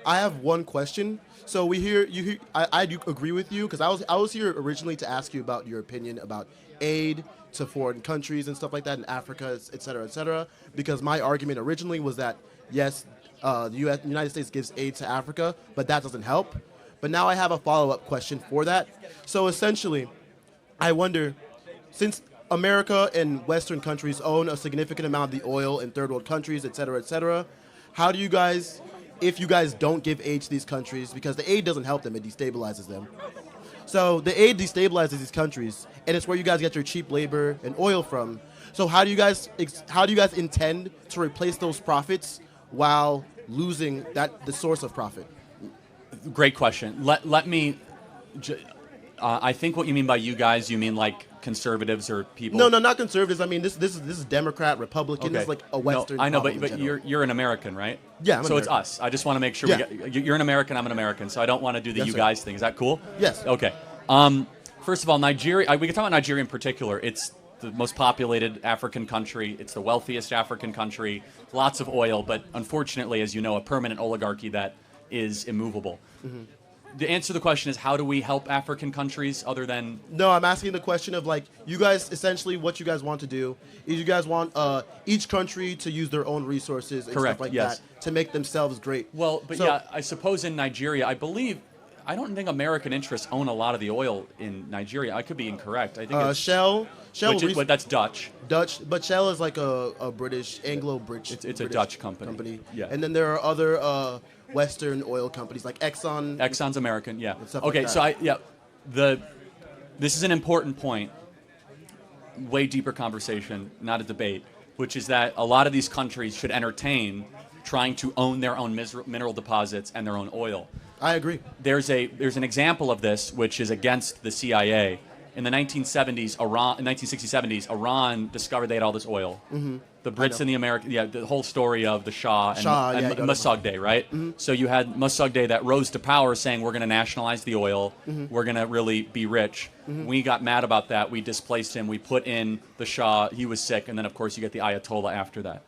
I have one question. So we hear you. I do agree with you because I was here originally to ask you about your opinion about aid to foreign countries and stuff like that in Africa, et cetera, et cetera. Because my argument originally was that yes, the United States gives aid to Africa, but that doesn't help. But now I have a follow-up question for that. So essentially, I wonder, since America and Western countries own a significant amount of the oil in third world countries, et cetera, how do you guys, if you guys don't give aid to these countries, because the aid doesn't help them, it destabilizes them. So the aid destabilizes these countries, and it's where you guys get your cheap labor and oil from. So how do you guys intend to replace those profits while losing the source of profit? Great question. Let me. I think what you mean by you guys, you mean like conservatives or people. No, not conservatives. I mean this is Democrat, Republican. This is like a Western. No, I know, problem in but general. you're an American, right? Yeah, I'm so American. it's us. I just want to make sure Yeah. you're an American. I'm an American, so I don't want to do the Yes, you sir. guys thing. Is that cool? Yes. Okay. First of all, Nigeria. We can talk about Nigeria in particular. It's the most populated African country. It's the wealthiest African country. Lots of oil, but unfortunately, as you know, a permanent oligarchy that is immovable. Mm-hmm. The answer to the question is, how do we help African countries other than... No, I'm asking the question of like you guys essentially what you guys want to do is you guys want each country to use their own resources and Correct, stuff like yes. that to make themselves great. Well, but So- yeah, I suppose in Nigeria, I don't think American interests own a lot of the oil in Nigeria. I could be incorrect. I think it's Shell, but that's Dutch. Dutch, but Shell is like a British Anglo-British. It's a Dutch company. Yeah. And then there are other Western oil companies like Exxon. Exxon's American, yeah. stuff like Okay, that. so this is an important point. Way deeper conversation, not a debate, which is that a lot of these countries should entertain trying to own their own mineral deposits and their own oil. I agree. There's an example of this which is against the CIA. In the 1970s, Iran, in 1960s, 70s, Iran discovered they had all this oil. Mm-hmm. The Brits and the Americans, the whole story of the Shah and you got it. Mossadegh, right? Mm-hmm. So you had Mossadegh that rose to power saying, we're going to nationalize the oil, we're going to really be rich. We got mad about that, we displaced him, we put in the Shah, he was sick, and then of course you get the Ayatollah after that.